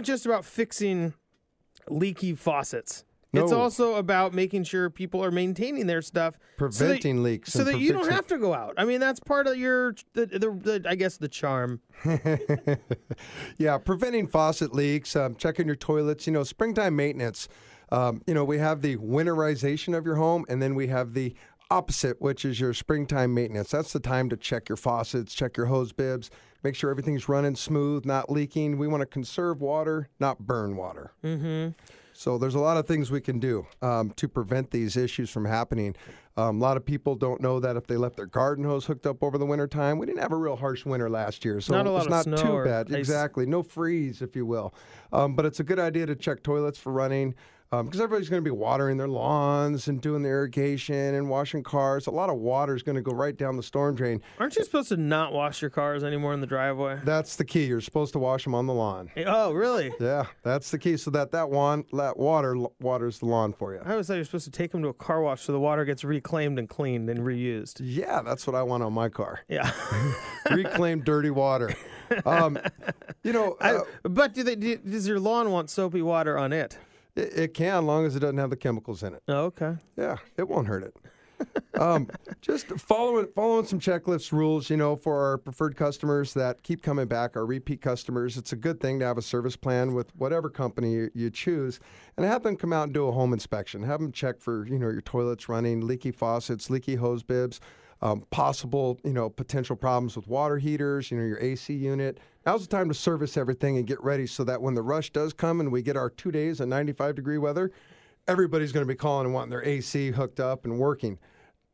not just about fixing leaky faucets. No. It's also about making sure people are maintaining their stuff. Preventing leaks. So that you don't have to go out. I mean, that's part of your, I guess, the charm. Yeah, preventing faucet leaks, checking your toilets, springtime maintenance. We have the winterization of your home, and then we have the opposite, which is your springtime maintenance. That's the time to check your faucets, check your hose bibs, make sure everything's running smooth, not leaking. We want to conserve water, not burn water. Mm-hmm. So there's a lot of things we can do to prevent these issues from happening. A lot of people don't know that if they left their garden hose hooked up over the wintertime, we didn't have a real harsh winter last year, so it's not too bad. Exactly, no freeze, if you will. But it's a good idea to check toilets for running, because everybody's going to be watering their lawns and doing the irrigation and washing cars. A lot of water is going to go right down the storm drain. Aren't you supposed to not wash your cars anymore in the driveway? That's the key. You're supposed to wash them on the lawn. Oh, really? Yeah, that's the key, so that water waters the lawn for you. I always thought you were supposed to take them to a car wash so the water gets reclaimed and cleaned and reused. Yeah, that's what I want on my car. Yeah. Reclaimed dirty water. But does your lawn want soapy water on it? It can, as long as it doesn't have the chemicals in it. Oh, okay. Yeah, it won't hurt it. Just following some checklist rules, for our preferred customers that keep coming back, our repeat customers. It's a good thing to have a service plan with whatever company you choose, and have them come out and do a home inspection. Have them check for, your toilets running, leaky faucets, leaky hose bibs, possible, potential problems with water heaters, your AC unit. Now's the time to service everything and get ready so that when the rush does come and we get our 2 days of 95-degree weather, everybody's going to be calling and wanting their AC hooked up and working.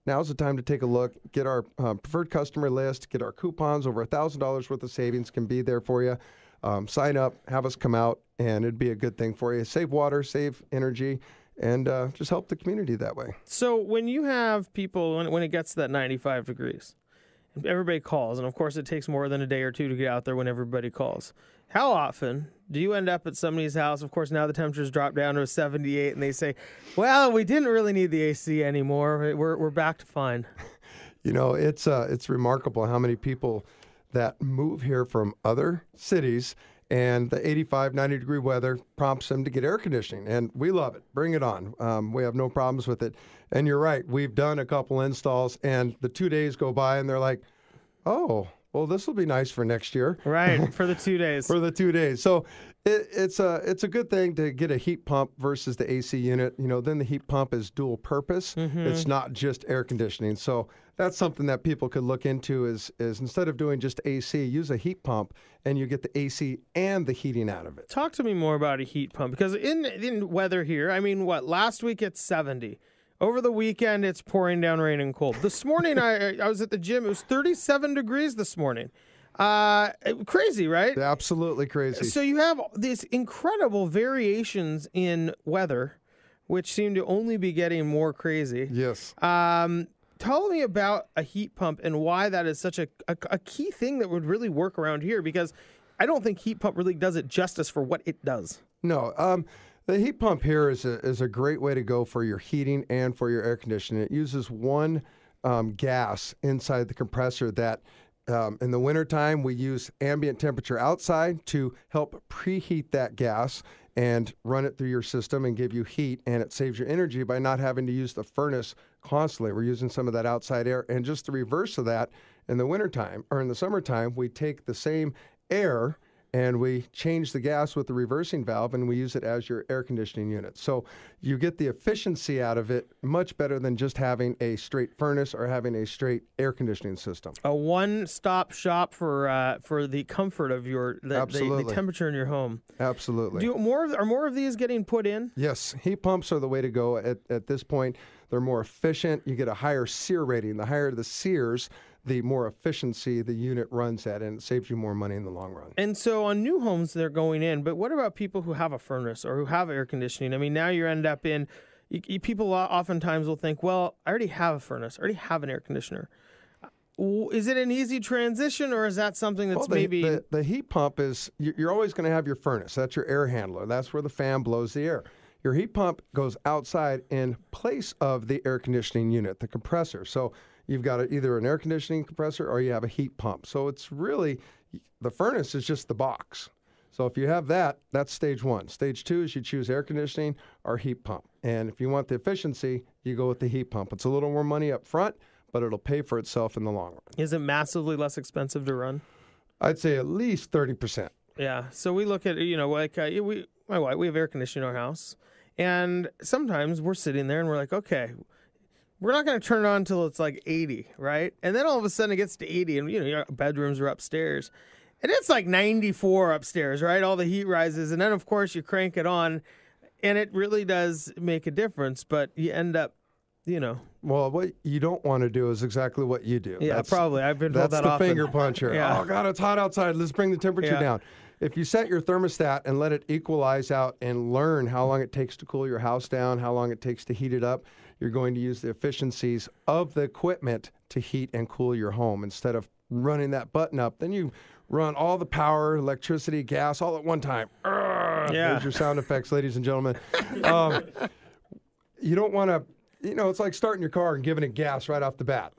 Now's the time to take a look, get our preferred customer list, get our coupons. Over $1,000 worth of savings can be there for you. Sign up, have us come out, and it'd be a good thing for you. Save water, save energy, and just help the community that way. So when you have people, when it gets to that 95 degrees, everybody calls, and of course it takes more than a day or two to get out there when everybody calls. How often do you end up at somebody's house? Of course, now the temperatures drop down to a 78, and they say, well, we didn't really need the AC anymore. We're back to fine. It's remarkable how many people that move here from other cities, and the 85, 90-degree weather prompts them to get air conditioning, and we love it. Bring it on. We have no problems with it. And you're right. We've done a couple installs, and the 2 days go by, and they're like, oh, well, this will be nice for next year. Right, for the 2 days. For the 2 days. So it's a good thing to get a heat pump versus the AC unit. Then the heat pump is dual purpose. Mm-hmm. It's not just air conditioning. So that's something that people could look into is instead of doing just AC, use a heat pump, and you get the AC and the heating out of it. Talk to me more about a heat pump, because in weather here, last week it's 70. Over the weekend, it's pouring down rain and cold. This morning, I was at the gym. It was 37 degrees this morning. Crazy, right? Absolutely crazy. So you have these incredible variations in weather, which seem to only be getting more crazy. Yes. Tell me about a heat pump and why that is such a key thing that would really work around here, because I don't think heat pump really does it justice for what it does. No. The heat pump here is a great way to go for your heating and for your air conditioning. It uses one gas inside the compressor that in the wintertime we use ambient temperature outside to help preheat that gas and run it through your system and give you heat, and it saves you energy by not having to use the furnace constantly. We're using some of that outside air, and just the reverse of that in the wintertime or in the summertime, we take the same air and we change the gas with the reversing valve, and we use it as your air conditioning unit. So you get the efficiency out of it much better than just having a straight furnace or having a straight air conditioning system. A one-stop shop for the comfort of the temperature in your home. Absolutely. Are more of these getting put in? Yes, heat pumps are the way to go at this point. They're more efficient. You get a higher SEER rating. The higher the SEERs, the more efficiency the unit runs at, and it saves you more money in the long run. And so on new homes, they're going in, but what about people who have a furnace or who have air conditioning? Now you end up in, people oftentimes will think, well, I already have a furnace, I already have an air conditioner. Is it an easy transition, or is that something that's maybe... The heat pump is, you're always going to have your furnace. That's your air handler. That's where the fan blows the air. Your heat pump goes outside in place of the air conditioning unit, the compressor. So you've got either an air conditioning compressor or you have a heat pump. So it's really, the furnace is just the box. So if you have that, that's stage one. Stage two is you choose air conditioning or heat pump. And if you want the efficiency, you go with the heat pump. It's a little more money up front, but it'll pay for itself in the long run. Is it massively less expensive to run? I'd say at least 30%. Yeah. So we look at, like my wife, we have air conditioning in our house. And sometimes we're sitting there and we're like, okay, we're not going to turn it on until it's like 80, right? And then all of a sudden it gets to 80 and, your bedrooms are upstairs. And it's like 94 upstairs, right? All the heat rises. And then, of course, you crank it on and it really does make a difference. But you end up, Well, what you don't want to do is exactly what you do. Yeah, probably. I've been told that That's the often. finger puncher. Yeah. Oh, God, it's hot outside. Let's bring the temperature down. If you set your thermostat and let it equalize out and learn how long it takes to cool your house down, how long it takes to heat it up, you're going to use the efficiencies of the equipment to heat and cool your home instead of running that button up. Then you run all the power, electricity, gas all at one time. There's your sound effects, ladies and gentlemen. You don't want to, it's like starting your car and giving it gas right off the bat.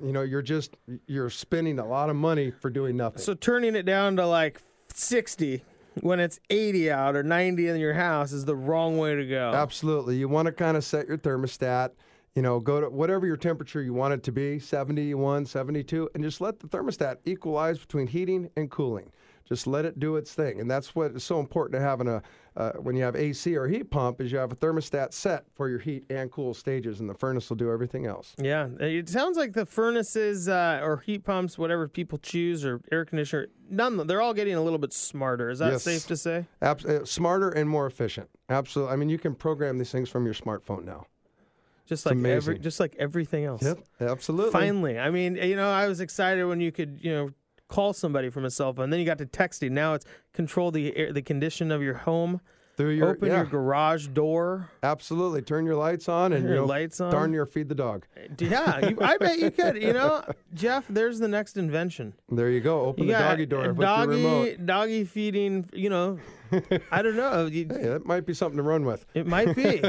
You're spending a lot of money for doing nothing. So turning it down to like 60 when it's 80 out or 90 in your house is the wrong way to go. Absolutely. You want to kind of set your thermostat, go to whatever your temperature you want it to be, 71, 72, and just let the thermostat equalize between heating and cooling. Just let it do its thing. And that's what is so important to having when you have AC or heat pump is you have a thermostat set for your heat and cool stages, and the furnace will do everything else. Yeah. It sounds like the furnaces or heat pumps, whatever people choose, or air conditioner, they're all getting a little bit smarter. Is that safe to say? Smarter and more efficient. Absolutely. I mean, you can program these things from your smartphone now. Just like everything else. Yep, absolutely. Finally. I mean, I was excited when you could, call somebody from a cell phone. Then you got to texting. Now it's control the condition of your home. Open your garage door. Absolutely. Turn your lights on and lights on. Darn near feed the dog. Yeah, I bet you could. Jeff, there's the next invention. There you go. Open the doggy door with your remote. Doggy feeding, I don't know. Hey, that might be something to run with. It might be.